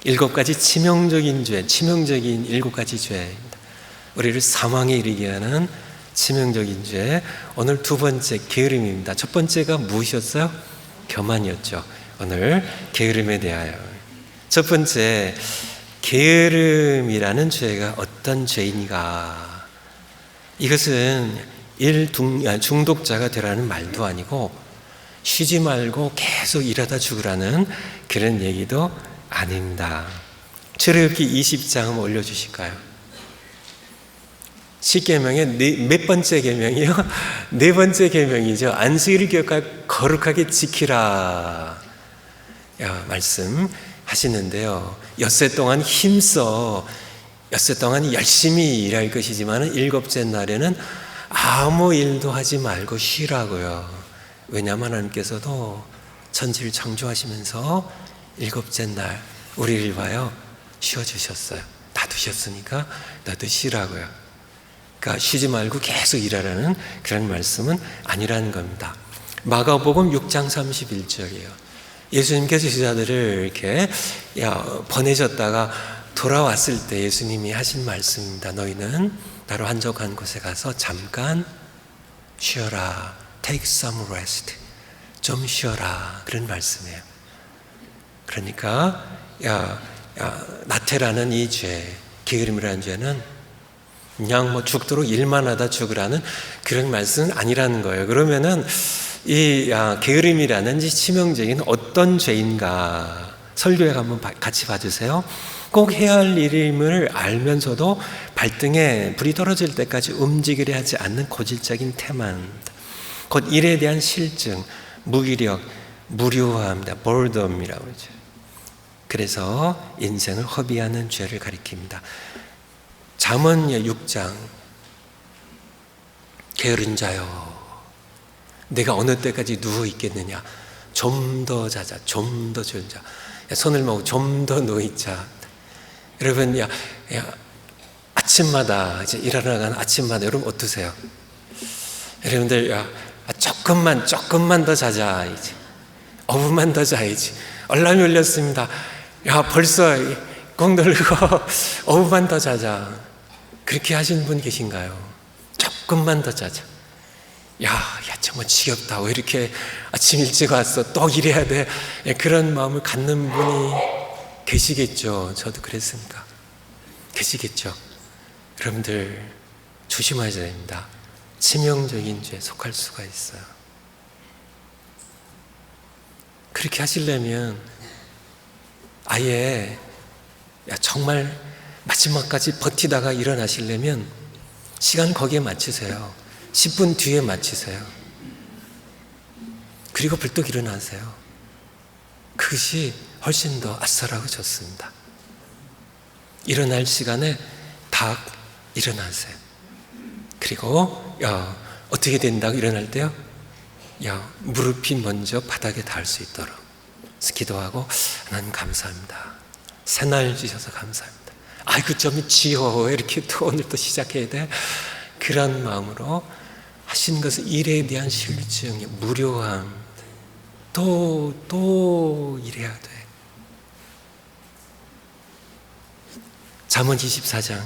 7가지 치명적인 죄, 치명적인 7가지 죄입니다. 우리를 사망에 이르게 하는 치명적인 죄. 오늘 두 번째 게으름입니다. 첫 번째가 무엇이었어요? 교만이었죠. 오늘 게으름에 대하여. 첫 번째, 게으름이라는 죄가 어떤 죄인가? 이것은 중독자가 되라는 말도 아니고 쉬지 말고 계속 일하다 죽으라는 그런 얘기도 아닙니다. 출애굽기 20장 한번 올려주실까요? 10계명의 몇 번째 계명이요? 네 번째 계명이죠. 안식일을 기억하여 거룩하게 지키라 말씀하시는데요. 엿새 동안 힘써 엿새 동안 열심히 일할 것이지만 7째 날에는 아무 일도 하지 말고 쉬라고요. 왜냐하면 하나님께서도 천지를 창조하시면서 7째 날 우리를 봐요 쉬어주셨어요. 놔두셨으니까 나도 쉬라고요. 그러니까 쉬지 말고 계속 일하라는 그런 말씀은 아니라는 겁니다. 마가복음 6장 31절이에요. 예수님께서 제자들을 이렇게 보내셨다가 돌아왔을 때 예수님이 하신 말씀입니다. 너희는 나로 한적한 곳에 가서 잠깐 쉬어라. Take some rest. 좀 쉬어라. 그런 말씀이에요. 그러니까 나태라는 이 죄, 게으름이라는 죄는 그냥 죽도록 일만 하다 죽으라는 그런 말씀은 아니라는 거예요. 그러면은 이 게으름이라는 치명적인 어떤 죄인가 설교에 한번 같이 봐주세요. 꼭 해야 할 일임을 알면서도 발등에 불이 떨어질 때까지 움직이려 하지 않는 고질적인 태만, 곧 일에 대한 실증, 무기력, 무료함입니다. boredom이라고 그러죠. 그래서 인생을 허비하는 죄를 가리킵니다. 잠언 6장 게으른 자여 내가 어느 때까지 누워 있겠느냐. 좀 더 자자. 좀 더 졸자. 손을 모으고 좀 더 누워있자. 여러분 아침마다 이제 일어나가는 아침마다 여러분 어떠세요? 여러분들 조금만 더 자자. 이제 5분만 더 자야지. 알람이 울렸습니다. 벌써 꼭 누르고 5분만 더 자자. 그렇게 하시는 분 계신가요? 조금만 더 자자. 정말 지겹다. 왜 이렇게 아침 일찍 왔어? 또 일해야 돼. 그런 마음을 갖는 분이 계시겠죠. 저도 그랬으니까. 계시겠죠. 여러분들 조심하셔야 됩니다. 치명적인 죄에 속할 수가 있어요. 그렇게 하시려면 아예 정말 마지막까지 버티다가 일어나시려면 시간 거기에 맞추세요. 10분 뒤에 맞추세요. 그리고 벌떡 일어나세요. 그것이 훨씬 더 아싸라고 좋습니다. 일어날 시간에 딱 일어나세요. 그리고 어떻게 된다고 일어날 때요? 무릎이 먼저 바닥에 닿을 수 있도록 기도하고 하나님 감사합니다. 새날 주셔서 감사합니다. 아이고 좀 지워 이렇게 또 오늘 또 시작해야 돼. 그런 마음으로 하신 것은 일에 대한 실증, 무료함, 또 일해야 돼. 잠언 24장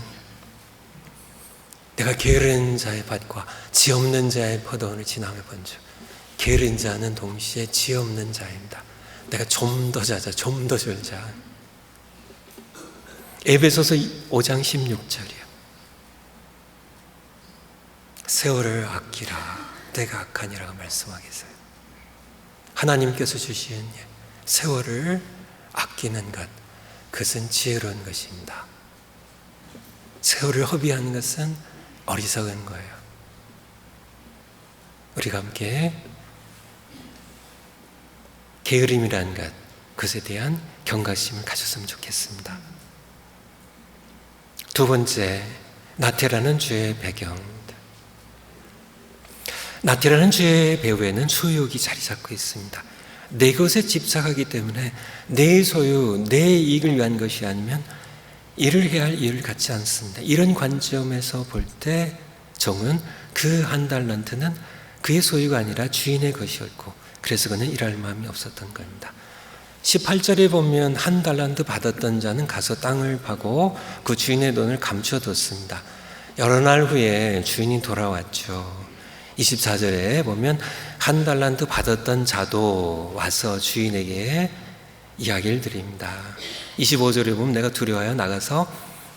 내가 게으른 자의 밭과 지 없는 자의 포도원을 지나며 본즉 게으른 자는 동시에 지 없는 자입니다. 내가 좀 더 자자, 좀 더 졸자. 에베소서 5장 16절이에요. 세월을 아끼라 때가 악하니라고 말씀하겠어요. 하나님께서 주신 세월을 아끼는 것, 그것은 지혜로운 것입니다. 세월을 허비하는 것은 어리석은 거예요. 우리가 함께 게으름이라는 것, 그것에 대한 경각심을 가졌으면 좋겠습니다. 두 번째, 나태라는 죄의 배경. 나태라는 죄의 배후에는 소유욕이 자리 잡고 있습니다. 내 것에 집착하기 때문에 내 소유, 내 이익을 위한 것이 아니면 일을 해야 할 이유를 갖지 않습니다. 이런 관점에서 볼 때 종은 그 한 달란트는 그의 소유가 아니라 주인의 것이었고 그래서 그는 일할 마음이 없었던 겁니다. 18절에 보면 한 달란트 받았던 자는 가서 땅을 파고 그 주인의 돈을 감춰뒀습니다. 여러 날 후에 주인이 돌아왔죠. 24절에 보면 한 달란트 받았던 자도 와서 주인에게 이야기를 드립니다. 25절에 보면 내가 두려워하여 나가서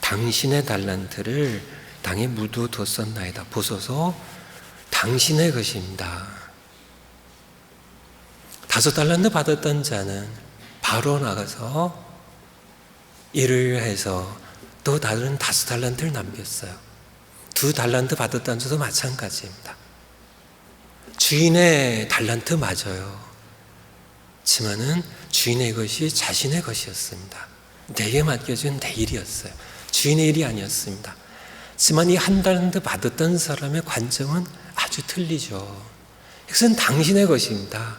당신의 달란트를 땅에 묻어뒀었나이다. 보소서 당신의 것입니다. 5달란트 받았던 자는 바로 나가서 일을 해서 또 다른 5달란트를 남겼어요. 2달란트 받았던 자도 마찬가지입니다. 주인의 달란트 맞아요. 하지만은 주인의 것이 자신의 것이었습니다. 내게 맡겨준 내 일이었어요. 주인의 일이 아니었습니다. 하지만 이 한 달란트 받았던 사람의 관점은 아주 틀리죠. 이것은 당신의 것입니다.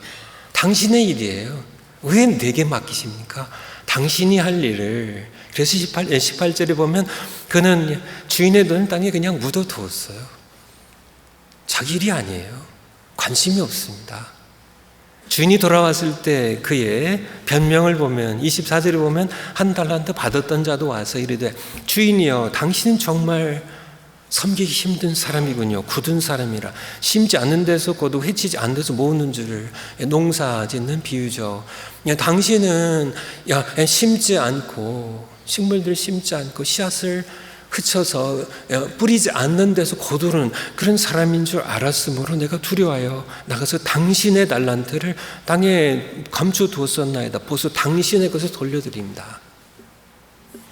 당신의 일이에요. 왜 내게 맡기십니까? 당신이 할 일을. 그래서 18절에 보면 그는 주인의 돈을 땅에 그냥 묻어두었어요. 자기 일이 아니에요. 관심이 없습니다. 주인이 돌아왔을 때 그의 변명을 보면 24절에 보면 한 달란트 받았던 자도 와서 이르되 주인이여 당신은 정말 섬기기 힘든 사람이군요. 굳은 사람이라 심지 않는 데서 거두 해치지 않는 데서 모으는 줄을 농사 짓는 비유죠. 당신은 심지 않고 식물들 심지 않고 씨앗을 흩쳐서 뿌리지 않는 데서 거두는 그런 사람인 줄 알았으므로 내가 두려워하여 나가서 당신의 달란트를 땅에 감춰두었었나이다. 보소 당신의 것을 돌려드립니다.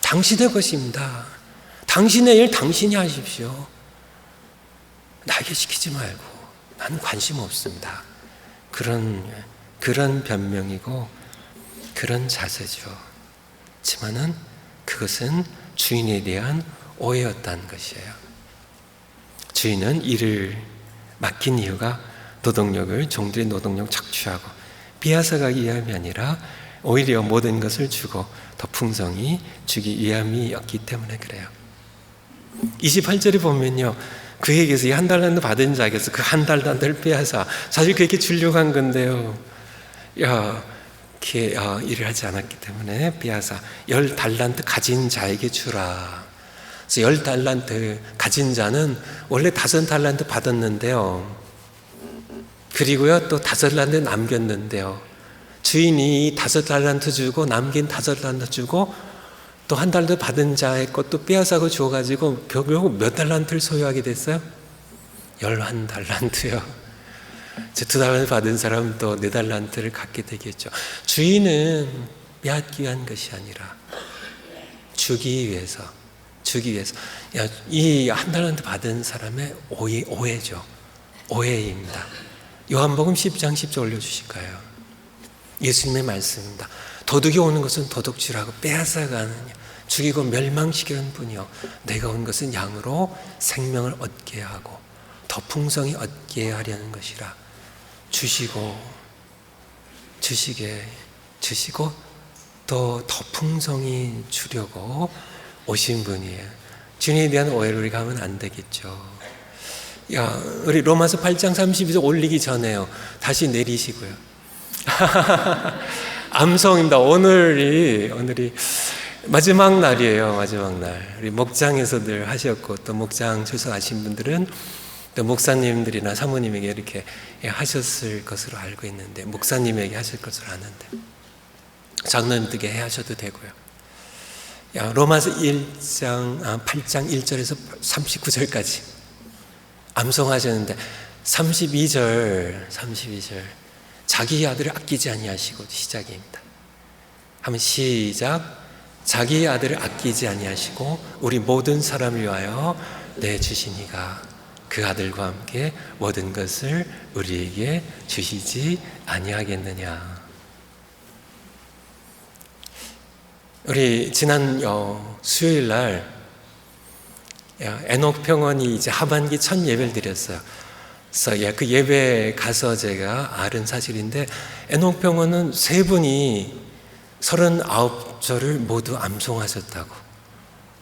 당신의 것입니다. 당신의 일 당신이 하십시오. 나에게 시키지 말고 나는 관심 없습니다. 그런 변명이고 그런 자세죠. 하지만은 그것은 주인에 대한 오해였다는 것이에요. 주인은 일을 맡긴 이유가 노동력을 종들의 노동력 착취하고 비하사가 위함이 아니라 오히려 모든 것을 주고 더 풍성히 주기 위함이었기 때문에 그래요. 28절에 보면요, 그에게서 이 한 달란트 받은 자에게서 그 한 달란트를 빼앗아 사실 그에게 주려고 한 건데요. 일을 하지 않았기 때문에 빼앗아 10달란트 가진 자에게 주라. 그래서 10달란트 가진 자는 원래 5달란트 받았는데요. 그리고요 또 5달란트 남겼는데요. 주인이 5달란트 주고 남긴 5달란트 주고 또 한 달란트 받은 자의 것도 빼앗아고 줘가지고 결국 몇 달란트를 소유하게 됐어요? 11달란트요. 2달란트 받은 사람은 또 4달란트를 갖게 되겠죠. 주인은 빼앗기 위한 것이 아니라 주기 위해서. 이 한 달란트 받은 사람의 오해죠. 오해입니다. 요한복음 10장 10절 올려주실까요? 예수님의 말씀입니다. 도둑이 오는 것은 도둑질하고 빼앗아가는 죽이고 멸망시키는 뿐이요 내가 온 것은 양으로 생명을 얻게 하고 더 풍성히 얻게 하려는 것이라. 주시고 또 더 풍성히 주려고 오신 분이에요. 주님에 대한 오해를 우리가 하면 안 되겠죠. 우리 로마서 8장 32절 올리기 전에요. 다시 내리시고요. 암송입니다. 오늘이 마지막 날이에요. 마지막 날. 우리 목장에서들 하셨고 또 목장 출석하신 분들은 또 목사님들이나 사모님에게 이렇게 하셨을 것으로 알고 있는데 목사님에게 하실 것으로 아는데 장로님들에게 하셔도 되고요. 로마서 8장 1절에서 39절까지 암송하셨는데 32절 자기 아들을 아끼지 아니하시고 시작입니다. 한번 시작. 자기 아들을 아끼지 아니하시고 우리 모든 사람을 위하여 내주시니가 그 아들과 함께 모든 것을 우리에게 주시지 아니하겠느냐. 우리 지난 수요일 날 에녹 평원이 이제 하반기 첫 예배를 드렸어요. 그래서 그 예배에 가서 제가 알은 사실인데 에녹 평원은 3분이 39절을 모두 암송하셨다고.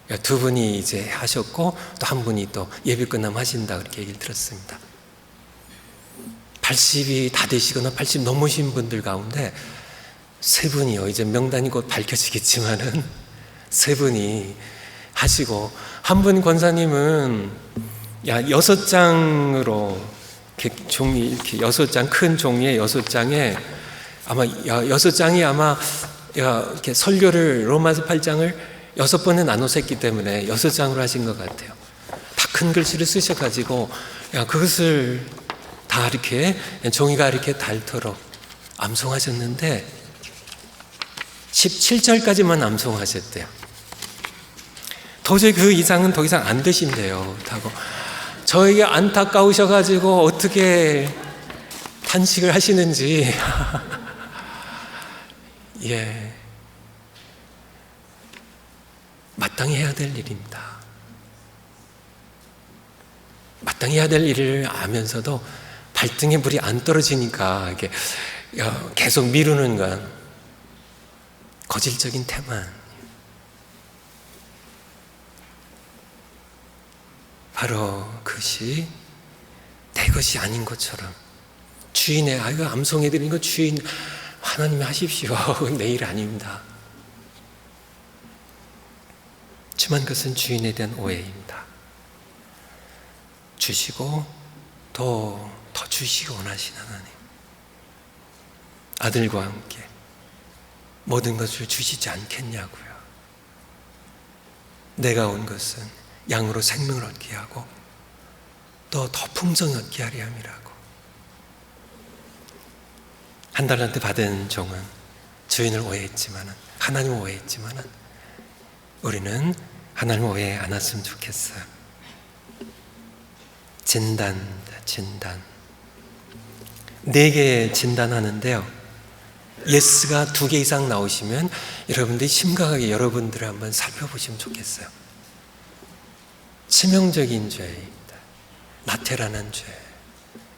2분이 이제 하셨고 또 한 분이 또 예배 끝나면 하신다 그렇게 얘기를 들었습니다. 80이 다 되시거나 80 넘으신 분들 가운데 세 분이요. 이제 명단이 곧 밝혀지겠지만은 세 분이 하시고, 한 분 권사님은 6장으로 이렇게 종이, 이렇게 6장, 큰 종이에 6장에 아마 6장이 아마 이렇게 설교를 로마서 8장을 6번에 나눠서 했기 때문에 6장으로 하신 것 같아요. 다 큰 글씨를 쓰셔가지고 그것을 다 이렇게 종이가 이렇게 닳도록 암송하셨는데 17절까지만 암송하셨대요. 도저히 그 이상은 더 이상 안 되신대요. 하고 저에게 안타까우셔가지고 어떻게 탄식을 하시는지 예, 마땅히 해야 될 일입니다. 마땅히 해야 될 일을 아면서도 발등에 불이 안 떨어지니까 이게 계속 미루는 건 거질적인 태만. 바로 그것이 내 것이 아닌 것처럼 주인의 이거 암송해드린 거 주인 하나님이 하십시오. 내 일 아닙니다. 하지만 그것은 주인에 대한 오해입니다. 주시고 더 주시기 원하시는 하나님, 아들과 함께 모든 것을 주시지 않겠냐고요. 내가 온 것은 양으로 생명을 얻게 하고 또 더 풍성히 얻게 하려 함이라고. 한 달란트 받은 종은 주인을 오해했지만은, 하나님을 오해했지만은, 우리는 하나님을 오해 안 했으면 좋겠어요. 진단. 4개 진단하는데요. 예스가 2개 이상 나오시면 여러분들이 심각하게 여러분들을 한번 살펴보시면 좋겠어요. 치명적인 죄입니다. 나태란한 죄.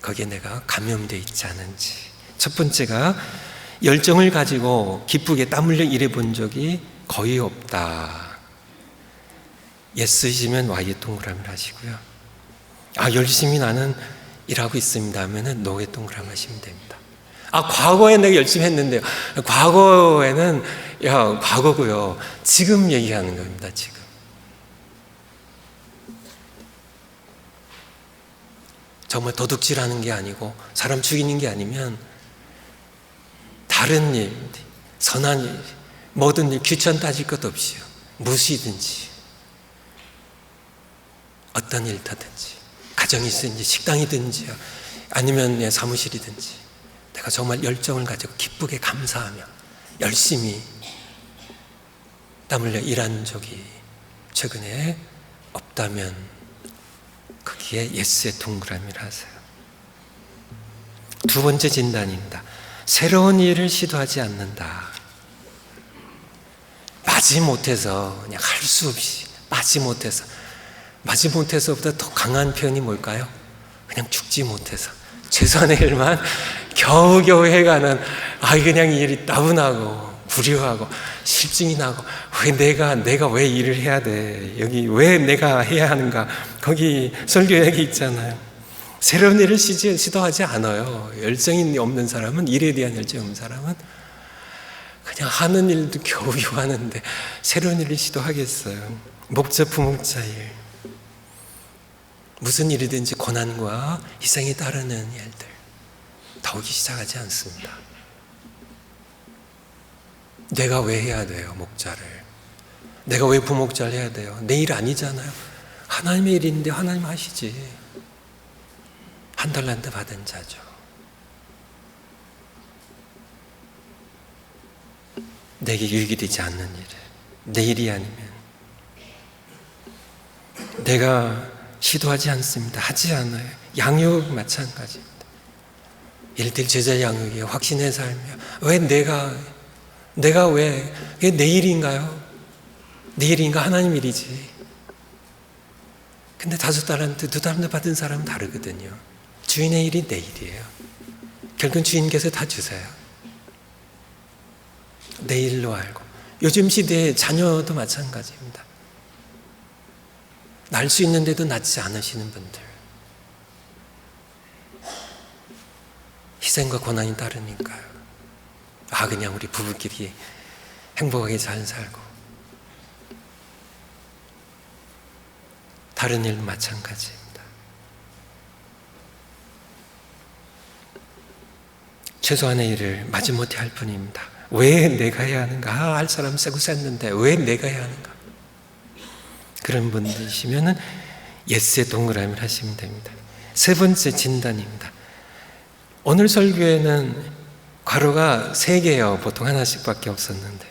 거기에 내가 감염되어 있지 않은지. 첫 번째가 열정을 가지고 기쁘게 땀 흘려 일해 본 적이 거의 없다. 예스이시면 Y의 동그라미를 하시고요. 열심히 나는 일하고 있습니다 하면은 노의 동그라미 하시면 됩니다. 과거에 내가 열심히 했는데요. 과거에는 과거고요. 지금 얘기하는 겁니다. 지금. 정말 도둑질하는 게 아니고 사람 죽이는 게 아니면 다른 일, 선한 일, 모든 일 귀천 따질 것 없이요. 무엇이든지 어떤 일이든지 가정이든지 식당이든지 아니면 사무실이든지 내가 정말 열정을 가지고 기쁘게 감사하며 열심히 땀 흘려 일한 적이 최근에 없다면 거기에 예스의 동그라미를 하세요. 두 번째 진단입니다. 새로운 일을 시도하지 않는다. 마지못해서 그냥 할 수 없이 마지못해서보다 더 강한 표현이 뭘까요? 그냥 죽지 못해서 최소한의 일만 겨우겨우 해가는 그냥 일이 따분하고 불효하고 실증이 나고 왜 내가 왜 일을 해야 돼? 여기 왜 내가 해야 하는가? 거기 설교에 있잖아요. 새로운 일을 시도하지 않아요. 열정이 없는 사람은, 일에 대한 열정이 없는 사람은 그냥 하는 일도 겨우겨우 하는데 새로운 일을 시도하겠어요. 목자 부목자 일, 무슨 일이든지 고난과 희생이 따르는 일들 더욱이 시작하지 않습니다. 내가 왜 해야 돼요? 목자를. 내가 왜 부목자를 해야 돼요? 내 일 아니잖아요. 하나님의 일인데 하나님 하시지. 한 달란트 받은 자죠. 내게 유익이 되지 않는 일, 내 일이 아니면 내가 시도하지 않습니다. 하지 않아요. 양육 마찬가지입니다. 일들 제자 양육이에요. 확신의 삶이에요. 왜 내가 왜 그게 내 일인가요? 내 일인가? 하나님 일이지. 근데 5달란트, 2달란트 받은 사람은 다르거든요. 주인의 일이 내 일이에요. 결국은 주인께서 다 주세요. 내 일로 알고. 요즘 시대의 자녀도 마찬가지입니다. 날 수 있는데도 낳지 않으시는 분들, 희생과 고난이 따르니까요. 그냥 우리 부부끼리 행복하게 잘 살고. 다른 일도 마찬가지입니다. 최소한의 일을 마지못해 할 뿐입니다. 왜 내가 해야 하는가? 할 사람 세고 셌는데 왜 내가 해야 하는가? 그런 분들이시면은 예스에 동그라미를 하시면 됩니다. 세 번째 진단입니다. 오늘 설교에는 괄호가 3개예요. 보통 하나씩밖에 없었는데.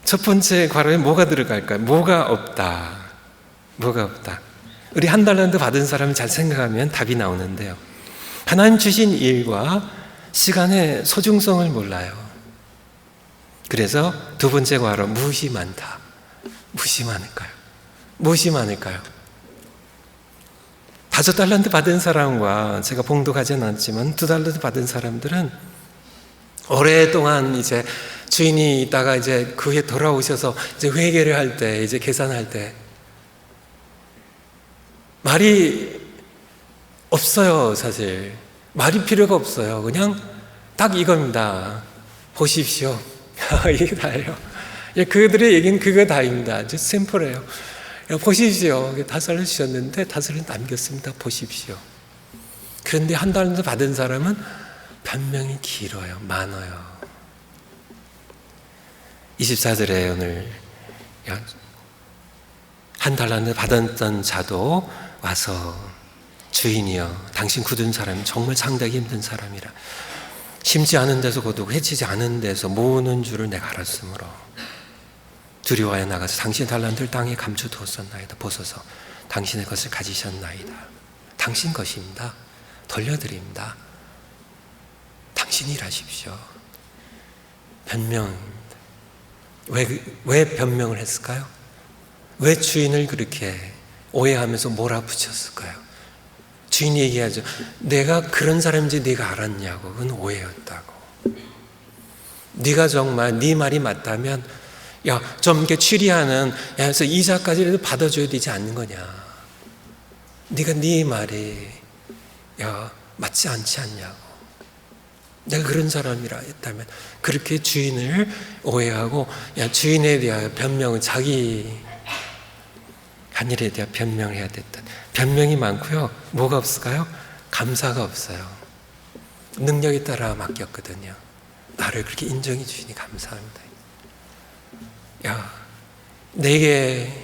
첫 번째 괄호에 뭐가 들어갈까요? 뭐가 없다. 뭐가 없다. 우리 한 달란트 받은 사람을 잘 생각하면 답이 나오는데요. 하나님 주신 일과 시간의 소중성을 몰라요. 그래서 두 번째 괄호, 무엇이 많다. 무엇이 많을까요? 무엇이 많을까요? 5달란트 받은 사람과 제가 봉독하지 않았지만 2달란트 받은 사람들은 오랫동안 이제 주인이 있다가 이제 그 후에 돌아오셔서 이제 회개를 할 때, 이제 계산할 때 말이 없어요. 사실 말이 필요가 없어요. 그냥 딱 이겁니다. 보십시오. 이게 다예요. 그들의 얘기는 그거 다입니다. 아주 심플해요. 보십시오. 5달러 주셨는데 5달러 남겼습니다. 보십시오. 그런데 한 달러 받은 사람은 변명이 길어요. 많아요. 24절에 오늘 한 달란트 받았던 자도 와서 주인이여 당신 굳은 사람이 정말 상당히 힘든 사람이라 심지 않은 데서 거두고 해치지 않은 데서 모으는 줄을 내가 알았으므로 두려워하여 나가서 당신의 달란트를 땅에 감춰두었었나이다. 보소서 당신의 것을 가지셨나이다. 당신 것입니다. 돌려드립니다. 당신이 일하십시오. 변명입니다. 왜 변명을 했을까요? 왜 주인을 그렇게 오해하면서 몰아붙였을까요? 주인이 얘기하죠. 내가 그런 사람인지 네가 알았냐고. 그건 오해였다고. 네가 정말 네 말이 맞다면 좀 이렇게 추리하는 그래서 이자까지라도 받아줘야 되지 않는 거냐. 네가 네 말이 맞지 않지 않냐고. 내가 그런 사람이라 했다면 그렇게 주인을 오해하고 주인에 대하여 변명은 자기 한 일에 대한 변명을 해야 됐다. 변명이 많고요. 뭐가 없을까요? 감사가 없어요. 능력에 따라 맡겼거든요. 나를 그렇게 인정해 주시니 감사합니다. 내게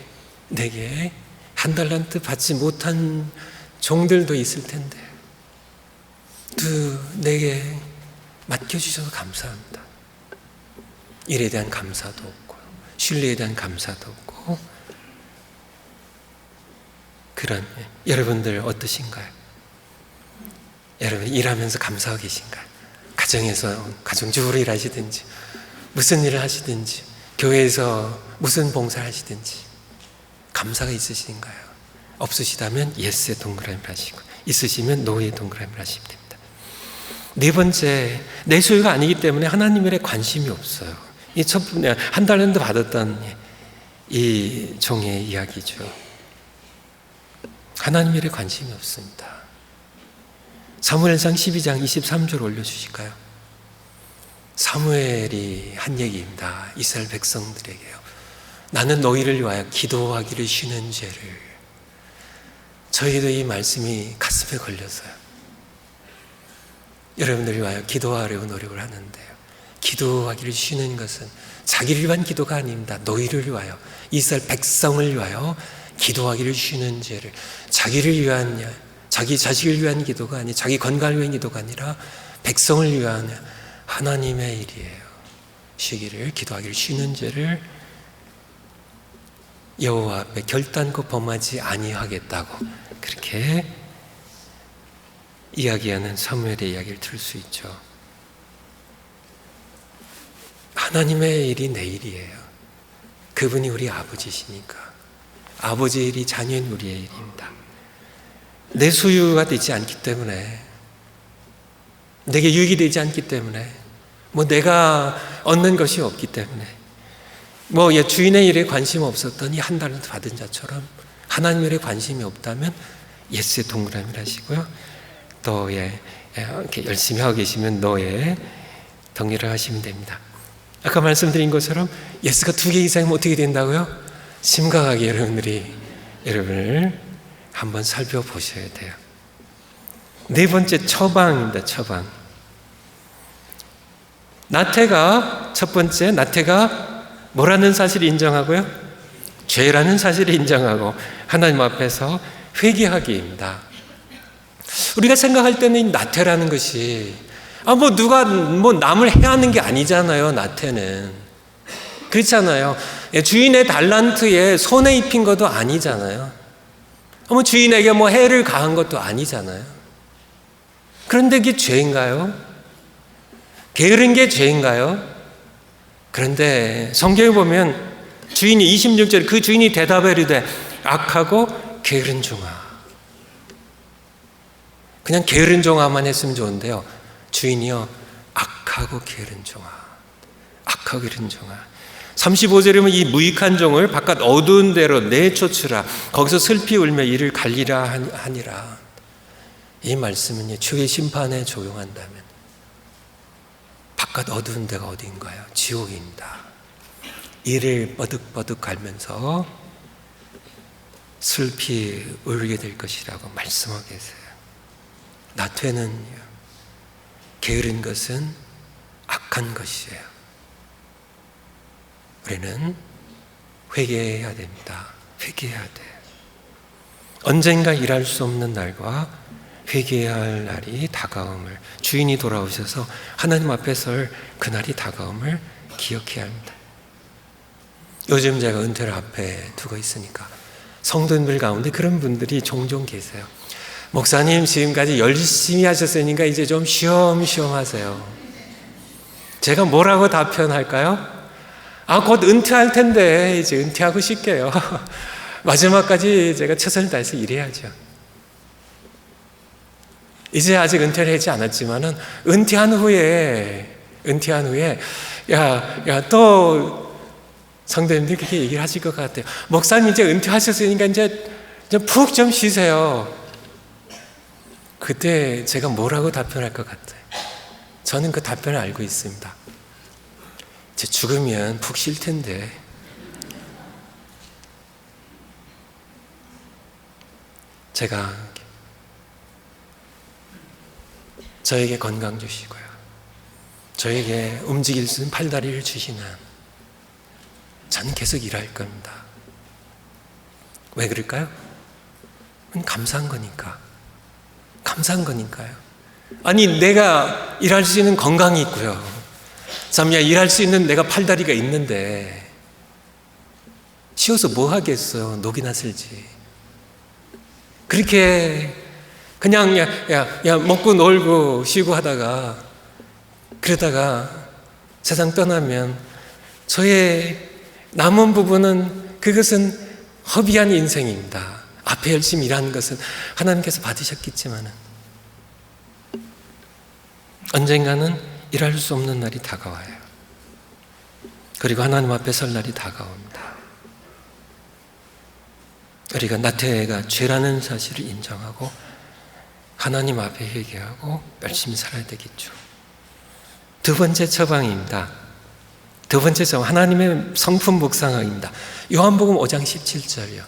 한 달란트 받지 못한 종들도 있을 텐데 내게 맡겨주셔서 감사합니다. 일에 대한 감사도 없고 신뢰에 대한 감사도 없고 그런 여러분들 어떠신가요? 여러분 일하면서 감사하고 계신가요? 가정에서 가정주부로 일하시든지 무슨 일을 하시든지 교회에서 무슨 봉사를 하시든지 감사가 있으신가요? 없으시다면 예스의 동그라미를 하시고 있으시면 노의 동그라미를 하시면 됩니다. 네 번째, 내 소유가 아니기 때문에 하나님 일에 관심이 없어요. 이 첫 번째 한 달란트 받았던 이 종의 이야기죠. 하나님 일에 관심이 없습니다. 사무엘상 12장 23절 올려주실까요? 사무엘이 한 얘기입니다. 이스라엘 백성들에게요. 나는 너희를 위하여 기도하기를 쉬는 죄를. 저희도 이 말씀이 가슴에 걸려서요. 여러분들을 위하여 기도하려고 노력을 하는데요. 기도하기를 쉬는 것은 자기를 위한 기도가 아닙니다. 너희를 위하여, 이스라엘 백성을 위하여 기도하기를 쉬는 죄를. 자기를 위한, 자기 자식을 위한 기도가 아니, 자기 건강을 위한 기도가 아니라 백성을 위한 하나님의 일이에요. 쉬기를, 기도하기를 쉬는 죄를 여호와 앞에 결단코 범하지 아니하겠다고 그렇게 이야기하는 사무엘의 이야기를 들을 수 있죠. 하나님의 일이 내 일이에요. 그분이 우리 아버지시니까. 아버지의 일이 자녀인 우리의 일입니다. 내 소유가 되지 않기 때문에, 내게 유익이 되지 않기 때문에, 내가 얻는 것이 없기 때문에, 주인의 일에 관심 없었더니 한 달란트 받은 자처럼 하나님의 일에 관심이 없다면 예스의 동그라미를 하시고요. 또 이렇게 열심히 하고 계시면 너의 정리를 하시면 됩니다. 아까 말씀드린 것처럼 예스가 2개 이상이면 어떻게 된다고요? 심각하게 여러분을 한번 살펴보셔야 돼요. 네 번째, 처방입니다. 처방. 첫 번째 나태가 뭐라는 사실을 인정하고요? 죄라는 사실을 인정하고 하나님 앞에서 회개하기입니다. 우리가 생각할 때는 이 나태라는 것이 누가 남을 해하는 게 아니잖아요. 나태는 그렇잖아요. 주인의 달란트에 손해 입힌 것도 아니잖아요. 주인에게 해를 가한 것도 아니잖아요. 그런데 그게 죄인가요? 게으른 게 죄인가요? 그런데 성경에 보면 주인이 26절 그 주인이 대답하여 이르되 악하고 게으른 종아. 그냥 게으른 종아만 했으면 좋은데요. 주인이요, 악하고 게으른 종아. 악하고 게으른 종아. 35절에 보면 이 무익한 종을 바깥 어두운 데로 내쫓으라. 거기서 슬피 울며 이를 갈리라 하니라. 이 말씀은 주의 심판에 적용한다면 바깥 어두운 데가 어디인가요? 지옥입니다. 이를 버득버득 갈면서 슬피 울게 될 것이라고 말씀하고 계세요. 나태는요, 게으른 것은 악한 것이에요. 우리는 회개해야 됩니다. 회개해야 돼요. 언젠가 일할 수 없는 날과 회개해야 할 날이 다가옴을, 주인이 돌아오셔서 하나님 앞에 설 그날이 다가옴을 기억해야 합니다. 요즘 제가 은퇴를 앞에 두고 있으니까 성도님들 가운데 그런 분들이 종종 계세요. 목사님 지금까지 열심히 하셨으니까 이제 좀 쉬엄쉬엄 하세요. 제가 뭐라고 답변할까요? 곧 은퇴할 텐데 이제 은퇴하고 싶게요. 마지막까지 제가 최선을 다해서 일해야죠. 이제 아직 은퇴를 하지 않았지만은 은퇴한 후에 또 성도님들이 그렇게 얘기를 하실 것 같아요. 목사님 이제 은퇴하셨으니까 이제 푹 좀 쉬세요. 그때 제가 뭐라고 답변할 것 같아요? 저는 그 답변을 알고 있습니다. 제 죽으면 푹 쉴 텐데 제가 저에게 건강 주시고요, 저에게 움직일 수 있는 팔다리를 주시는 저는 계속 일할 겁니다. 왜 그럴까요? 감사한 거니까. 감사한 거니까요. 아니 내가 일할 수 있는 건강이 있고요, 참야 일할 수 있는 내가 팔다리가 있는데 쉬어서 뭐 하겠어요? 녹이나 슬지. 그렇게 그냥 먹고 놀고 쉬고 하다가 그러다가 세상 떠나면 저의 남은 부분은 그것은 허비한 인생입니다. 앞에 열심히 일하는 것은 하나님께서 받으셨겠지만 언젠가는 일할 수 없는 날이 다가와요. 그리고 하나님 앞에 설 날이 다가옵니다. 우리가 나태가 죄라는 사실을 인정하고 하나님 앞에 회개하고 열심히 살아야 되겠죠. 두 번째 처방입니다. 두 번째 처방, 하나님의 성품 묵상입니다. 요한복음 5장 17절이요.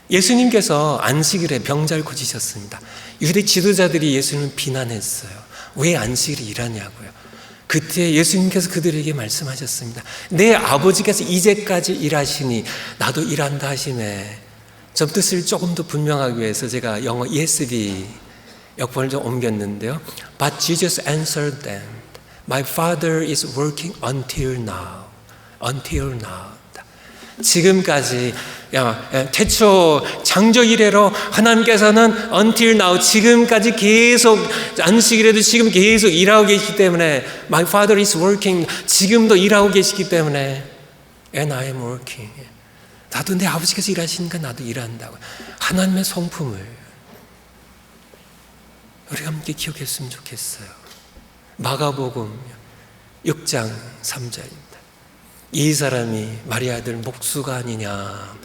예수님께서 안식일에 병자를 고치셨습니다. 유대 지도자들이 예수님을 비난했어요. 왜 안식일에 일하냐고요. 그때 예수님께서 그들에게 말씀하셨습니다. 내 아버지께서 이제까지 일하시니 나도 일한다 하시네. 좀 뜻을 조금 더 분명하기 위해서 제가 영어 ESV 역본을 좀 옮겼는데요. But Jesus answered them, My Father is working until now. Until now. 지금까지 태초 창조 이래로 하나님께서는 until now, 지금까지 계속, 안식일에도 지금 계속 일하고 계시기 때문에 My Father is working, 지금도 일하고 계시기 때문에 And I am working, 나도 내 아버지께서 일하시니까 나도 일한다고. 하나님의 성품을 우리가 함께 기억했으면 좋겠어요. 마가복음 6장 3절입니다. 이 사람이 마리아 아들 목수가 아니냐.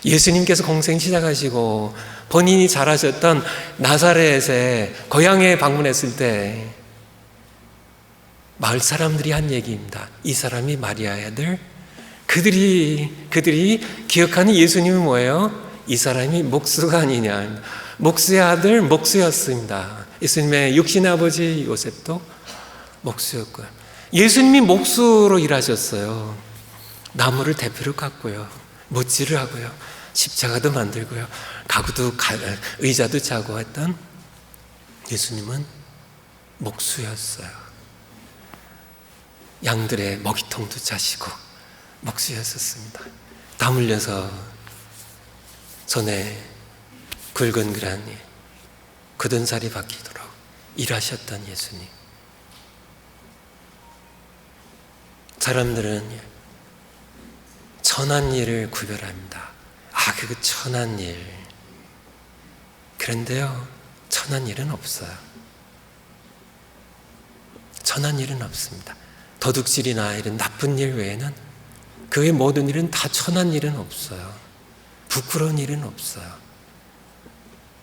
예수님께서 공생 시작하시고 본인이 자라셨던 나사렛에 고향에 방문했을 때 마을 사람들이 한 얘기입니다. 이 사람이 마리아의 아들. 그들이 기억하는 예수님이 뭐예요? 이 사람이 목수가 아니냐. 목수의 아들, 목수였습니다. 예수님의 육신의 아버지 요셉도 목수였고요. 예수님이 목수로 일하셨어요. 나무를 대표로 깎고요, 못질을 하고요, 십자가도 만들고요, 가구도 의자도 짜고 했던 예수님은 목수였어요. 양들의 먹이통도 짜시고 목수였었습니다. 땀 흘려서 손에 굵은 그라니 굳은 살이 박히도록 일하셨던 예수님. 사람들은 천한 일을 구별합니다. 그 천한 일. 그런데요, 천한 일은 없어요. 천한 일은 없습니다. 도둑질이나 이런 나쁜 일 외에는, 그 외 모든 일은 다 천한 일은 없어요. 부끄러운 일은 없어요.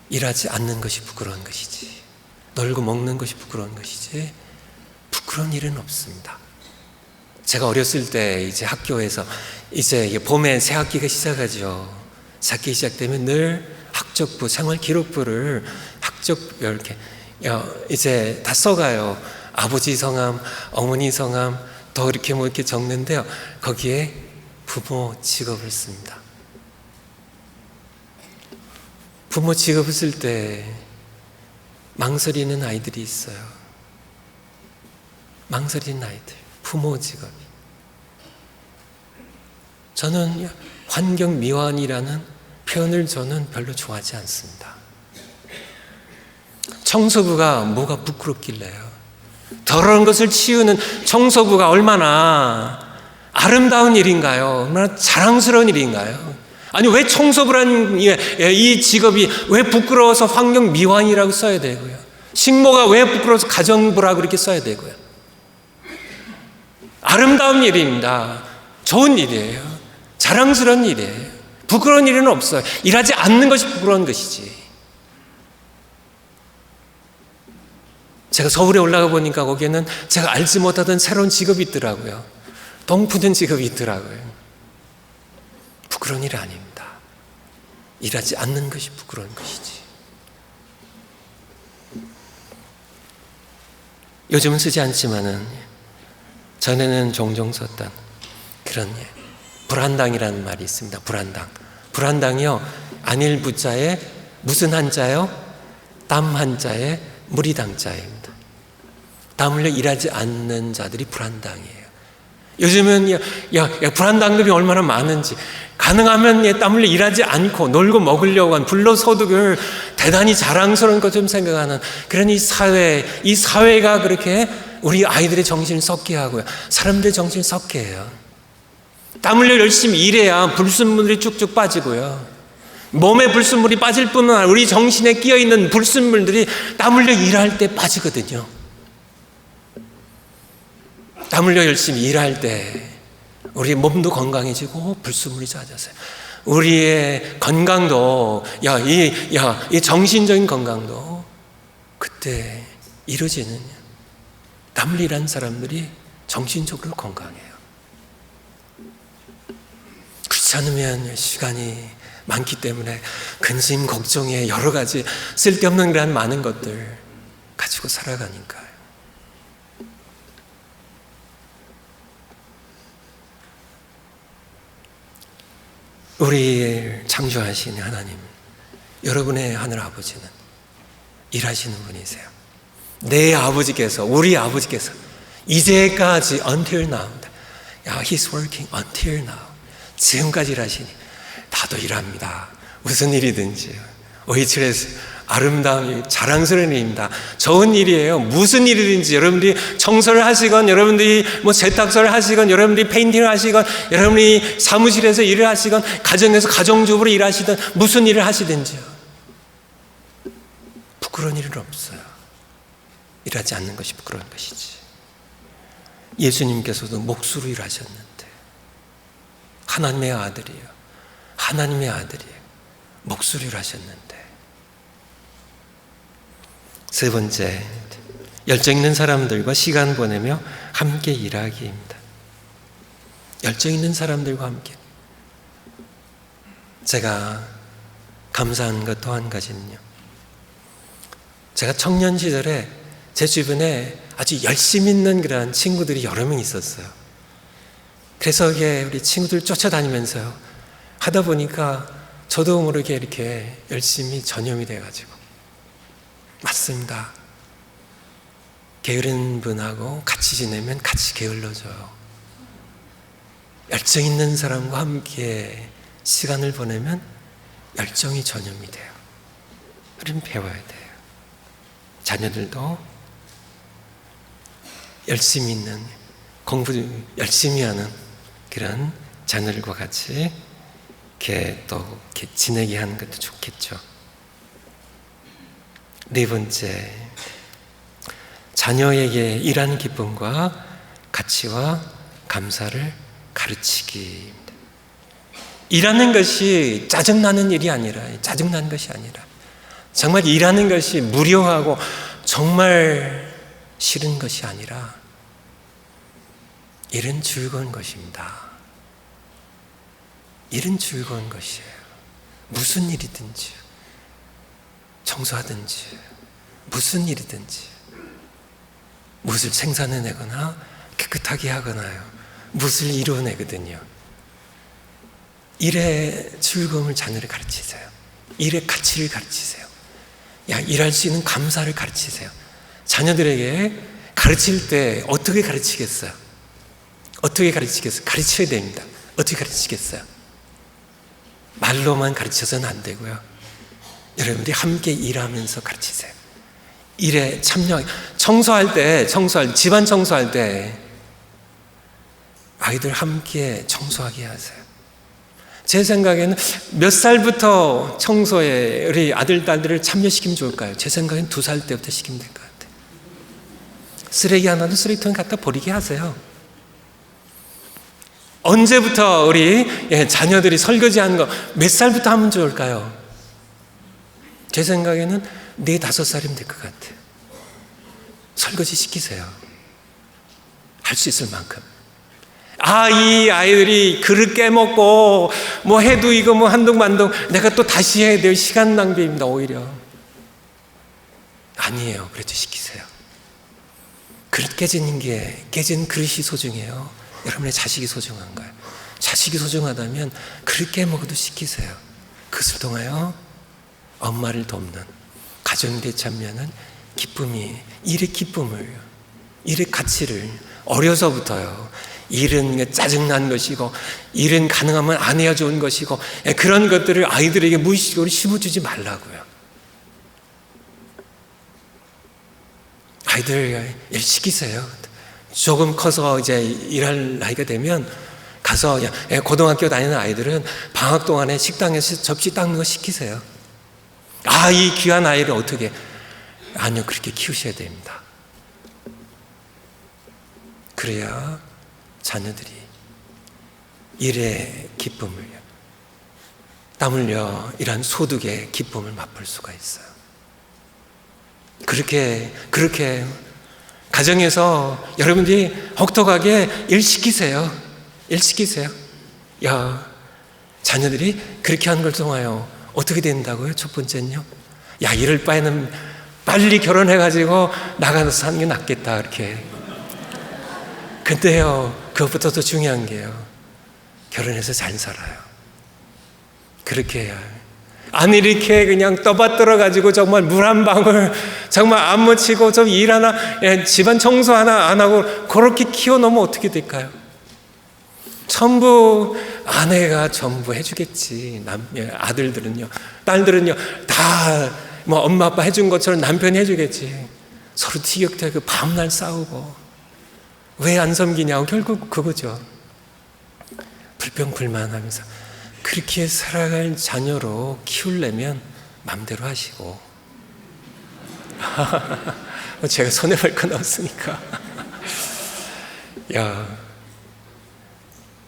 일하지 않는 것이 부끄러운 것이지, 놀고 먹는 것이 부끄러운 것이지, 부끄러운 일은 없습니다. 제가 어렸을 때 이제 학교에서 이제 봄에 새 학기가 시작하죠. 새 학기 시작되면 늘 학적부, 생활기록부를 이렇게 이제 다 써가요. 아버지 성함, 어머니 성함, 더 이렇게 이렇게 적는데요. 거기에 부모 직업을 씁니다. 부모 직업을 쓸 때 망설이는 아이들이 있어요. 망설이는 아이들, 부모 직업이. 저는 환경미화원이라는 표현을 저는 별로 좋아하지 않습니다. 청소부가 뭐가 부끄럽길래요? 더러운 것을 치우는 청소부가 얼마나 아름다운 일인가요? 얼마나 자랑스러운 일인가요? 아니, 왜 청소부라는 이 직업이 왜 부끄러워서 환경미화원이라고 써야 되고요? 식모가 왜 부끄러워서 가정부라고 그렇게 써야 되고요? 아름다운 일입니다. 좋은 일이에요. 자랑스러운 일이에요. 부끄러운 일은 없어요. 일하지 않는 것이 부끄러운 것이지. 제가 서울에 올라가 보니까 거기에는 제가 알지 못하던 새로운 직업이 있더라고요. 똥 푸는 직업이 있더라고요. 부끄러운 일이 아닙니다. 일하지 않는 것이 부끄러운 것이지. 요즘은 쓰지 않지만은 전에는 종종 썼던 그런 불한당이라는 말이 있습니다. 불한당이요, 안일 부자에 무슨 한자요? 땀 한자에 무리 당자입니다. 땀 흘려 일하지 않는 자들이 불한당이에요. 요즘은 불한당들이 얼마나 많은지, 가능하면 땀 흘려 일하지 않고 놀고 먹으려고 한 불로소득을 대단히 자랑스러운 것처럼 생각하는 그런 이 사회가 그렇게 우리 아이들의 정신을 썩게 하고요, 사람들의 정신을 썩게 해요. 땀 흘려 열심히 일해야 불순물이 쭉쭉 빠지고요, 몸에 불순물이 빠질 뿐만 아니라 우리 정신에 끼어있는 불순물들이 땀 흘려 일할 때 빠지거든요. 땀 흘려 열심히 일할 때 우리 몸도 건강해지고 불순물이 작아져요. 우리의 건강도, 이 정신적인 건강도 그때 이루어지는, 땀 흘려 일하는 사람들이 정신적으로 건강해요. 그렇지 않으면 시간이 많기 때문에 근심, 걱정에 여러 가지 쓸데없는 그런 많은 것들 가지고 살아가니까요. 우리를 창조하신 하나님, 여러분의 하늘 아버지는 일하시는 분이세요. 내 아버지께서, 우리 아버지께서 이제까지 until now, He's working until now, 지금까지 일하시니 나도 일합니다. 무슨 일이든지 의칠해서 아름다운, 자랑스러운 일입니다. 좋은 일이에요. 무슨 일이든지 여러분들이 청소를 하시건, 여러분들이 세탁소를 하시건, 여러분들이 페인팅을 하시건, 여러분이 사무실에서 일을 하시건, 가정에서 가정주부로 일하시든 무슨 일을 하시든지요, 부끄러운 일은 없어요. 일하지 않는 것이 부끄러운 것이지. 예수님께서도 목수로 일하셨는데, 하나님의 아들이에요. 하나님의 아들이에요. 목수로 일하셨는데. 세 번째, 열정 있는 사람들과 시간 보내며 함께 일하기입니다. 열정 있는 사람들과 함께. 제가 감사한 것 또 한 가지는요, 제가 청년 시절에 제 주변에 아주 열심 있는 그런 친구들이 여러 명 있었어요. 그래서 이게 우리 친구들 쫓아다니면서요, 하다 보니까 저도 모르게 이렇게 열심히 전염이 돼가지고. 맞습니다. 게으른 분하고 같이 지내면 같이 게을러져요. 열정 있는 사람과 함께 시간을 보내면 열정이 전염이 돼요. 우리는 배워야 돼요. 자녀들도 열심히 있는, 공부 열심히 하는 그런 자녀들과 같이 이렇게 또 이렇게 지내게 하는 것도 좋겠죠. 네 번째, 자녀에게 일하는 기쁨과 가치와 감사를 가르치기입니다. 일하는 것이 짜증나는 일이 아니라, 짜증나는 것이 아니라, 정말 일하는 것이 무료하고 정말 싫은 것이 아니라, 일은 즐거운 것입니다. 일은 즐거운 것이에요. 무슨 일이든지, 청소하든지, 무슨 일이든지, 무엇을 생산해내거나 깨끗하게 하거나요, 무엇을 이루어내거든요. 일의 즐거움을 자녀를 가르치세요. 일의 가치를 가르치세요. 일할 수 있는 감사를 가르치세요. 자녀들에게 가르칠 때 어떻게 가르치겠어요? 어떻게 가르치겠어요? 가르쳐야 됩니다. 어떻게 가르치겠어요? 말로만 가르쳐서는 안 되고요, 여러분들이 함께 일하면서 가르치세요. 일에 참여, 집안 청소할 때 아이들 함께 청소하게 하세요. 제 생각에는 몇 살부터 청소에 우리 아들, 딸들을 참여시키면 좋을까요? 제 생각엔 2살 때부터 시키면 될 것 같아요. 쓰레기 하나도 쓰레기통에 갖다 버리게 하세요. 언제부터 우리 자녀들이 설거지하는 거 몇 살부터 하면 좋을까요? 제 생각에는 4-5살이면 될 것 같아요. 설거지 시키세요. 할 수 있을 만큼. 이 아이들이 그릇 깨먹고 뭐 해도 이거 뭐 한동만동 내가 또 다시 해야 될 시간 낭비입니다. 오히려 아니에요. 그래도 시키세요. 그릇 깨진 그릇이 소중해요. 여러분의 자식이 소중한 거예요. 자식이 소중하다면 그릇 깨먹어도 시키세요. 그것을 통하여 엄마를 돕는 가정에 참여하는 기쁨이, 일의 기쁨을, 일의 가치를 어려서부터요, 일은 짜증난 것이고 일은 가능하면 안 해야 좋은 것이고 그런 것들을 아이들에게 무의식적으로 심어주지 말라고요. 아이들 일 시키세요. 조금 커서 이제 일할 나이가 되면 가서, 고등학교 다니는 아이들은 방학 동안에 식당에서 접시 닦는 거 시키세요. 이 귀한 아이를 어떻게, 아니요, 그렇게 키우셔야 됩니다. 그래야 자녀들이 일의 기쁨을, 땀 흘려 일한 소득의 기쁨을 맛볼 수가 있어요. 그렇게 가정에서 여러분들이 혹독하게 일 시키세요. 자녀들이 그렇게 하는 걸 통하여 어떻게 된다고요? 첫 번째는요, 이럴 바에는 빨리 결혼해가지고 나가서 사는 게 낫겠다, 이렇게. 근데요, 그것보다 더 중요한 게요, 결혼해서 잘 살아요. 그렇게 해야 해요. 아니, 이렇게 그냥 떠받들어가지고 정말 물 한 방울 정말 안 묻히고 좀 일 하나, 집안 청소 하나 안 하고 그렇게 키워놓으면 어떻게 될까요? 전부 아내가 전부 해주겠지. 아들들은요, 딸들은요, 다 뭐 엄마 아빠 해준 것처럼 남편이 해주겠지. 서로 티격태격 밤날 싸우고 왜 안 섬기냐고 결국 그거죠. 불평불만하면서. 그렇게 살아갈 자녀로 키우려면 마음대로 하시고 제가 손해볼 건 없으니까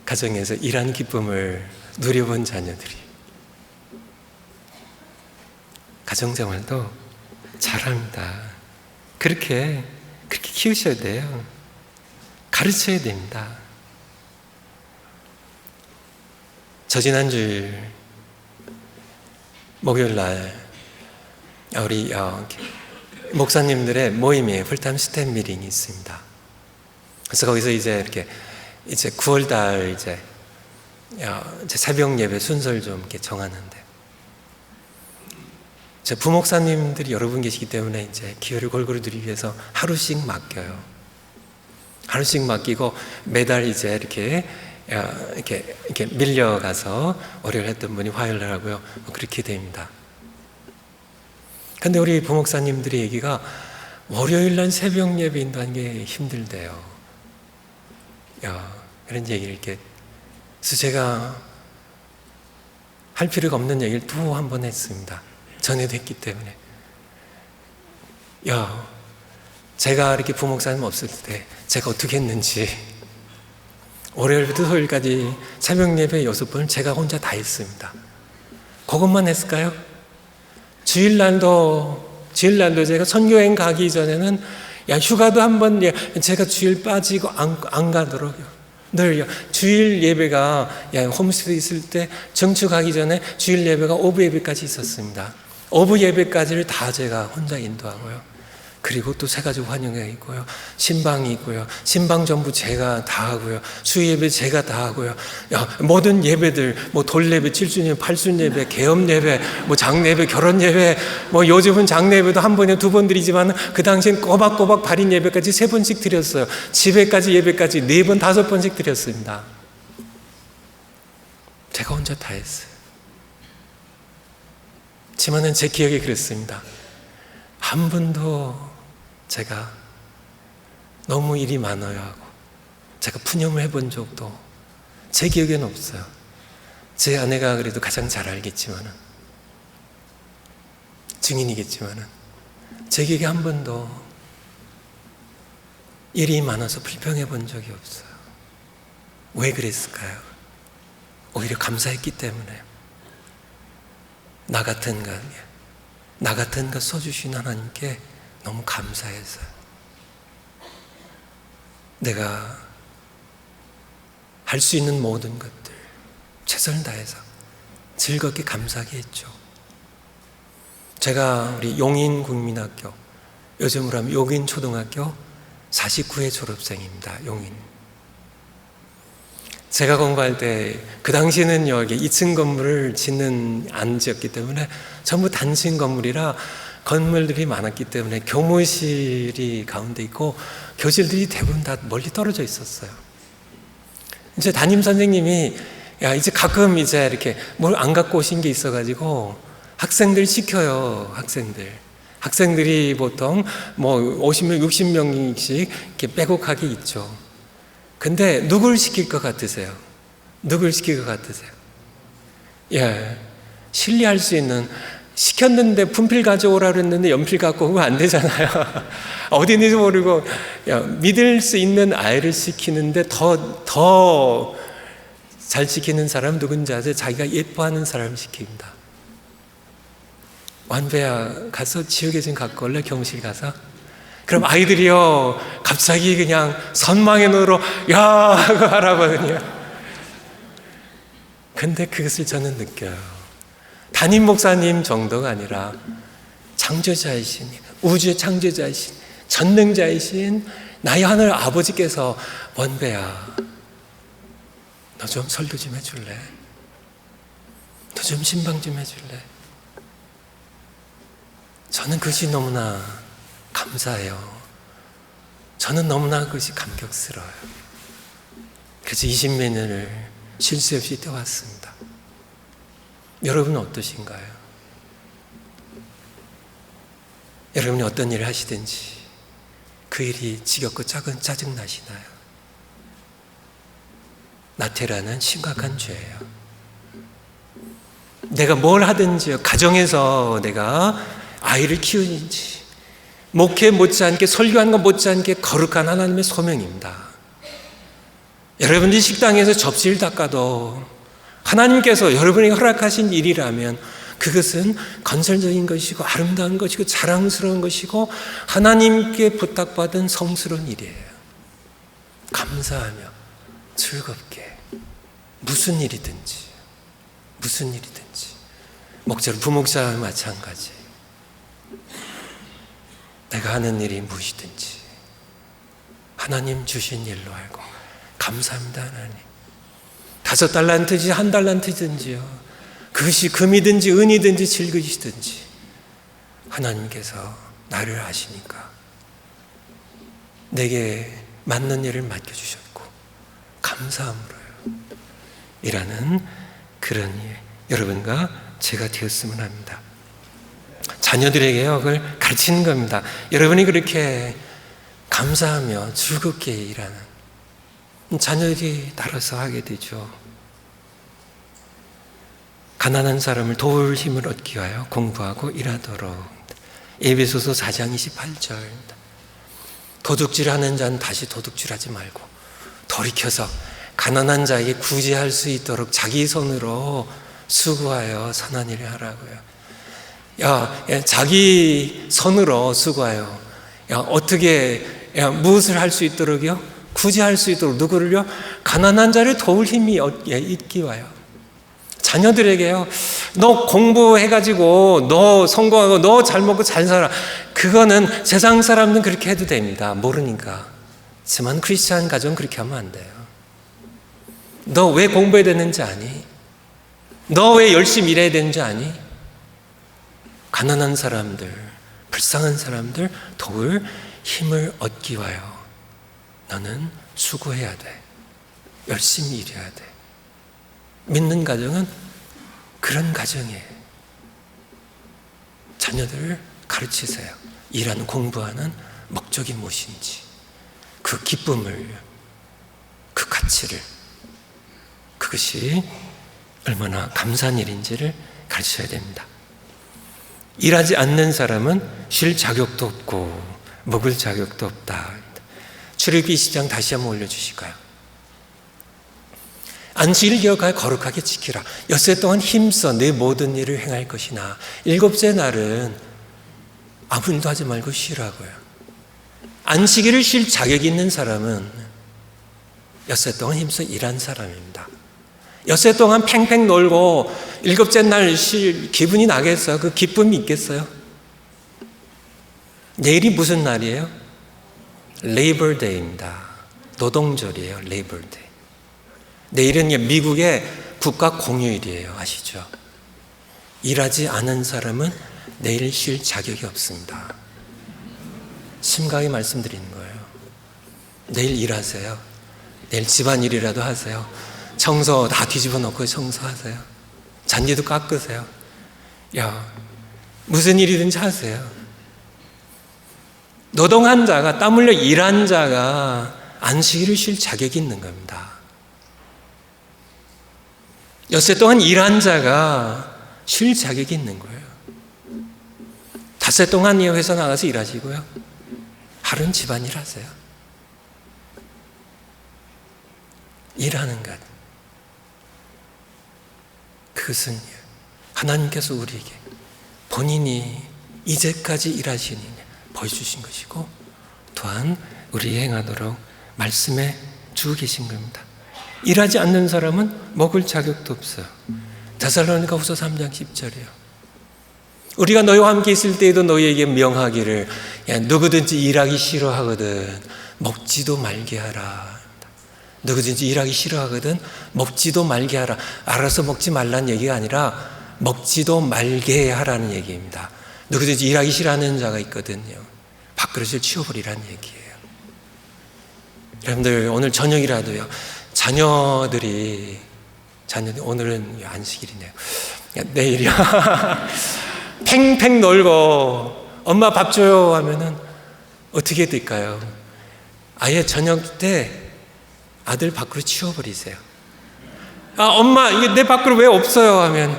가정에서 일하는 기쁨을 누려본 자녀들이 가정생활도 잘합니다. 그렇게 그렇게 키우셔야 돼요. 가르쳐야 됩니다. 저 지난주 목요일 날 우리 목사님들의 모임에 풀타임 스텝 미팅이 있습니다. 그래서 거기서 이제 이렇게 이제 9월달 이제 새벽 예배 순서를 좀 이렇게 정하는데, 제 부목사님들이 여러 분 계시기 때문에 이제 기회를 골고루 드리기 위해서 하루씩 맡겨요. 하루씩 맡기고 매달 이제 이렇게 밀려가서 월요일 했던 분이 화요일 날 하고요. 그렇게 됩니다. 근데 우리 부목사님들의 얘기가 월요일 날 새벽 예배 인도하는 게 힘들대요. 그런 얘기를 이렇게. 그래서 제가 할 필요가 없는 얘기를 또 한 번 했습니다. 전에도 했기 때문에. 제가 이렇게 부목사님 없을 때 제가 어떻게 했는지, 월요일부터 토요일까지 새벽 예배 6번을 제가 혼자 다 했습니다. 그것만 했을까요? 주일날도 제가 선교행 가기 전에는 휴가도 한번 제가 주일 빠지고 안 가도록요. 늘 주일 예배가 홈스테이 있을 때 정주 가기 전에 주일 예배가 오브 예배까지 있었습니다. 오브 예배까지를 다 제가 혼자 인도하고요. 그리고 또 세 가지 환영회 있고요, 신방이 있고요, 신방 전부 제가 다 하고요, 주 예배 제가 다 하고요. 모든 예배들, 돌 예배, 7주년, 8주년 예배, 개업 예배, 장례 예배, 결혼 예배, 요즘은 장례 예배도 한 번에 2번 드리지만 그 당시엔 꼬박꼬박 발인 예배까지 3번씩 드렸어요. 집회까지 예배까지 4번, 5번씩 드렸습니다. 제가 혼자 다 했어요. 하지만은 제 기억에 그랬습니다. 한 번도 제가 너무 일이 많아요 하고 제가 푸념을 해본 적도 제 기억에는 없어요. 제 아내가 그래도 가장 잘 알겠지만은, 증인이겠지만은, 제 기억에 한 번도 일이 많아서 불평해 본 적이 없어요. 왜 그랬을까요? 오히려 감사했기 때문에. 나 같은 것 써주신 하나님께 너무 감사해서요. 내가 할 수 있는 모든 것들 최선을 다해서 즐겁게 감사하게 했죠. 제가 우리 용인국민학교, 요즘으로 하면 용인초등학교 49회 졸업생입니다. 용인. 제가 공부할 때 그 당시에는 여기 2층 건물을 안 지었기 때문에 전부 단층 건물이라 건물들이 많았기 때문에 교무실이 가운데 있고 교실들이 대부분 다 멀리 떨어져 있었어요. 이제 담임 선생님이 이제 가끔 이제 이렇게 뭘 안 갖고 오신 게 있어가지고 학생들 시켜요. 학생들이 보통 50명, 60명씩 이렇게 빼곡하게 있죠. 근데 누굴 시킬 것 같으세요? 신뢰할 수 있는, 시켰는데 분필 가져오라 그랬는데 연필 갖고 오면 안 되잖아요. 어디 있는지 모르고 믿을 수 있는 아이를 시키는데 더 잘 시키는 사람 누군지 아세요? 자기가 예뻐하는 사람을 시킵니다. 완배야 가서 지우개 좀 갖고 올래? 교무실 가서. 그럼 아이들이요 갑자기 그냥 선망의 눈으로 야 하고 알아보거든요. 근데 그것을 저는 느껴요. 담임 목사님 정도가 아니라 창조자이신, 우주의 창조자이신, 전능자이신 나의 하늘 아버지께서 원배야 너 좀 설교 좀 해줄래? 너 좀 신방 좀 해줄래? 저는 그것이 너무나 감사해요. 저는 너무나 그것이 감격스러워요. 그래서 20몇 년을 쉴 새 없이 뛰어왔습니다. 여러분은 어떠신가요? 여러분이 어떤 일을 하시든지 그 일이 지겹고 짜증나시나요? 나태라는 심각한 죄예요. 내가 뭘 하든지요, 가정에서 내가 아이를 키우는지, 목회 못지않게, 설교하는 것 못지않게 거룩한 하나님의 소명입니다. 여러분들이 식당에서 접시를 닦아도 하나님께서 여러분이 허락하신 일이라면 그것은 건설적인 것이고 아름다운 것이고 자랑스러운 것이고 하나님께 부탁받은 성스러운 일이에요. 감사하며 즐겁게 무슨 일이든지 목자로 부목자와 마찬가지. 내가 하는 일이 무엇이든지 하나님 주신 일로 알고 감사합니다. 하나님 5달란트지 1달란트든지요, 그것이 금이든지 은이든지 질그릇이든지 하나님께서 나를 아시니까 내게 맞는 일을 맡겨주셨고 감사함으로요 이라는 그런 일, 여러분과 제가 되었으면 합니다. 자녀들에게요 그걸 가르치는 겁니다. 여러분이 그렇게 감사하며 즐겁게 일하는, 자녀들이 따라서 하게 되죠. 가난한 사람을 도울 힘을 얻기 위하여 공부하고 일하도록. 에베소서 4장 28절입니다. 도둑질하는 자는 다시 도둑질하지 말고 돌이켜서 가난한 자에게 구제할 수 있도록 자기 손으로 수고하여 선한 일을 하라고요. 자기 손으로 수고하여. 어떻게 무엇을 할 수 있도록요? 구제할 수 있도록 누구를요? 가난한 자를 도울 힘이 있기 위하여. 자녀들에게요, 너 공부해가지고 너 성공하고 너 잘 먹고 잘 살아. 그거는 세상 사람들은 그렇게 해도 됩니다. 모르니까. 하지만 크리스찬 가정은 그렇게 하면 안 돼요. 너 왜 공부해야 되는지 아니? 너 왜 열심히 일해야 되는지 아니? 가난한 사람들, 불쌍한 사람들 도울 힘을 얻기 위하여 너는 수고해야 돼. 열심히 일해야 돼. 믿는 가정은 그런 가정이에요. 자녀들을 가르치세요. 일하는, 공부하는 목적이 무엇인지, 그 기쁨을, 그 가치를, 그것이 얼마나 감사한 일인지를 가르쳐야 됩니다. 일하지 않는 사람은 쉴 자격도 없고 먹을 자격도 없다. 출애굽기 20장 다시 한번 올려주실까요? 안식일 기억하여 거룩하게 지키라. 엿새 동안 힘써 내 모든 일을 행할 것이나 일곱째 날은 아무 일도 하지 말고 쉬라고요. 안식일을 쉴 자격이 있는 사람은 엿새 동안 힘써 일한 사람입니다. 엿새 동안 팽팽 놀고 일곱째 날 쉴 기분이 나겠어요? 그 기쁨이 있겠어요? 내일이 무슨 날이에요? 레이버 데이입니다. 노동절이에요. 레이버 데이. 내일은 미국의 국가 공휴일이에요. 아시죠? 일하지 않은 사람은 내일 쉴 자격이 없습니다. 심각하게 말씀드리는 거예요. 내일 일하세요. 내일 집안일이라도 하세요. 청소 다 뒤집어 놓고 청소하세요. 잔디도 깎으세요. 무슨 일이든지 하세요. 노동한 자가, 땀 흘려 일한 자가 안식일을 쉴 자격이 있는 겁니다. 엿새 동안 일한 자가 쉴 자격이 있는 거예요. 닷새 동안 회사 나가서 일하시고요, 하루는 집안일 하세요. 일하는 것, 그것은 하나님께서 우리에게 본인이 이제까지 일하신 일 보여주신 것이고, 또한 우리 행하도록 말씀해 주고 계신 겁니다. 일하지 않는 사람은 먹을 자격도 없어요. 데살로니가 후서 3장 10절이에요. 우리가 너희와 함께 있을 때에도 너희에게 명하기를, 누구든지 일하기 싫어하거든 먹지도 말게 하라. 누구든지 일하기 싫어하거든 먹지도 말게 하라. 알아서 먹지 말라는 얘기가 아니라 먹지도 말게 하라는 얘기입니다. 누구든지 일하기 싫어하는 자가 있거든요. 밥그릇을 치워버리라는 얘기예요. 여러분들 오늘 저녁이라도요, 자녀들이 오늘은 안식일이네요. 내일이야 팽팽 놀고 엄마 밥 줘요 하면은 어떻게 될까요? 아예 저녁 때 아들 밖으로 치워버리세요. 엄마 이게 내 밖으로 왜 없어요 하면,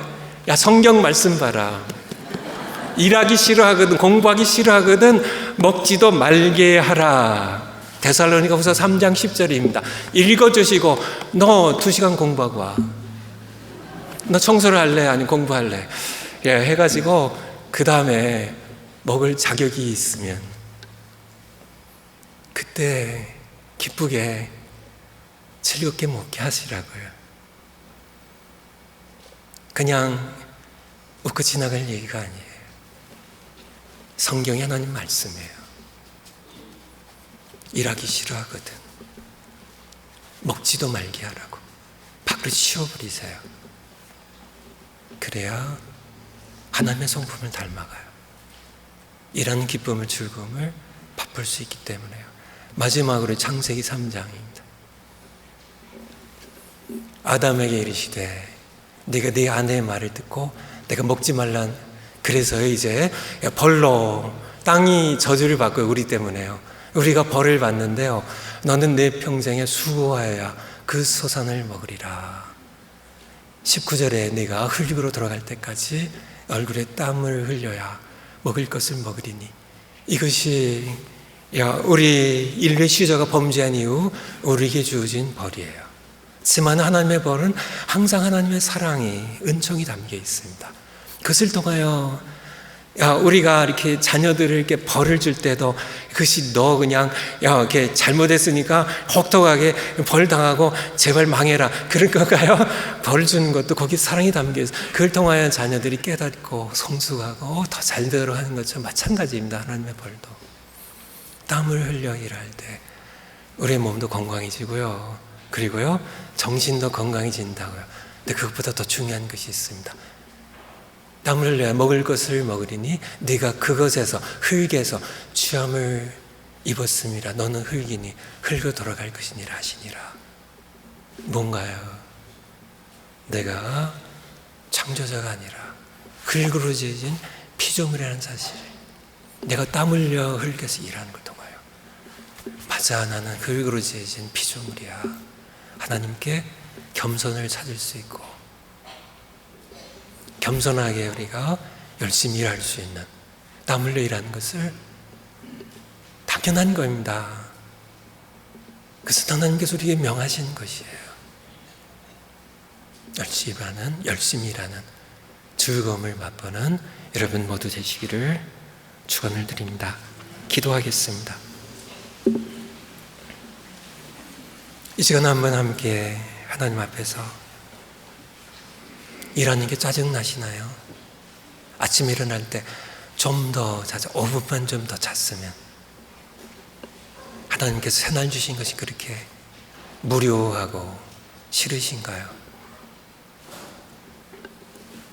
성경 말씀 봐라. 일하기 싫어하거든, 공부하기 싫어하거든 먹지도 말게 하라. 데살로니가 후서 3장 10절입니다. 읽어주시고, 너 2시간 공부하고 와. 너 청소를 할래? 아니면 공부할래? 해가지고 그 다음에 먹을 자격이 있으면 그때 기쁘게 즐겁게 먹게 하시라고요. 그냥 웃고 지나갈 얘기가 아니에요. 성경이 하나님 말씀이에요. 일하기 싫어하거든. 먹지도 말게 하라고. 밖으로 치워버리세요. 그래야 하나님의 성품을 닮아가요. 일하는 기쁨을, 즐거움을 맛볼 수 있기 때문에요. 마지막으로 창세기 3장입니다. 아담에게 이르시되 네가 네 아내의 말을 듣고 내가 먹지 말란, 그래서 이제 벌로 땅이 저주를 받고 우리 때문에요. 우리가 벌을 받는데요. 너는 내 평생에 수고하여야 그 소산을 먹으리라. 19절에 네가 흙으로 돌아갈 때까지 얼굴에 땀을 흘려야 먹을 것을 먹으리니, 이것이 우리 인류의 시조가 범죄한 이후 우리에게 주어진 벌이에요. 하지만 하나님의 벌은 항상 하나님의 사랑이, 은총이 담겨 있습니다. 그것을 통하여 우리가 이렇게 자녀들을 이렇게 벌을 줄 때도 그것이 너 그냥 이렇게 잘못했으니까 혹독하게 벌 당하고 제발 망해라 그런 건가요? 벌 주는 것도 거기 사랑이 담겨 있어요. 그걸 통하여 자녀들이 깨닫고 성숙하고 더 잘되도록 하는 것처럼 마찬가지입니다. 하나님의 벌도 땀을 흘려 일할 때 우리의 몸도 건강해지고요, 그리고요 정신도 건강해진다고요. 근데 그것보다 더 중요한 것이 있습니다. 땀을 흘려야 먹을 것을 먹으리니 네가 그것에서, 흙에서 취함을 입었음이라. 너는 흙이니 흙으로 돌아갈 것이니라 하시니라. 뭔가요? 내가 창조자가 아니라 흙으로 지어진 피조물이라는 사실, 내가 땀 흘려 흙에서 일하는 걸 통하여, 맞아 나는 흙으로 지어진 피조물이야. 하나님께 겸손을 찾을 수 있고 겸손하게 우리가 열심히 일할 수 있는, 땀 흘려 일하는 것을 당연한 겁니다. 그래서 하나님께서 우리에게 명하신 것이에요. 열심히 일하는 즐거움을 맛보는 여러분 모두 되시기를 축원을 드립니다. 기도하겠습니다. 이 시간 한번 함께 하나님 앞에서 일하는 게 짜증나시나요? 아침에 일어날 때 좀 더 자자, 5분만 좀 더 잤으면. 하나님께서 새날 주신 것이 그렇게 무료하고 싫으신가요?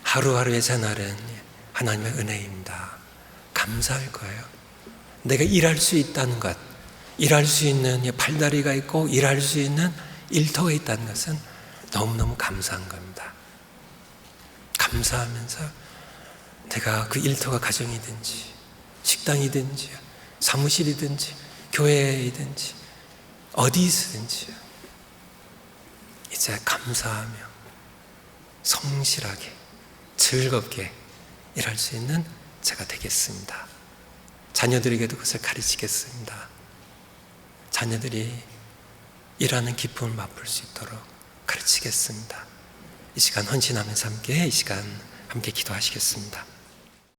하루하루의 새날은 하나님의 은혜입니다. 감사할 거예요. 내가 일할 수 있다는 것, 일할 수 있는 팔다리가 있고 일할 수 있는 일터가 있다는 것은 너무너무 감사한 겁니다. 감사하면서 내가 그 일터가 가정이든지 식당이든지 사무실이든지 교회이든지 어디 있든지 이제 감사하며 성실하게 즐겁게 일할 수 있는 제가 되겠습니다. 자녀들에게도 그것을 가르치겠습니다. 자녀들이 일하는 기쁨을 맛볼 수 있도록 가르치겠습니다. 이 시간 헌신하면서 함께 기도하시겠습니다.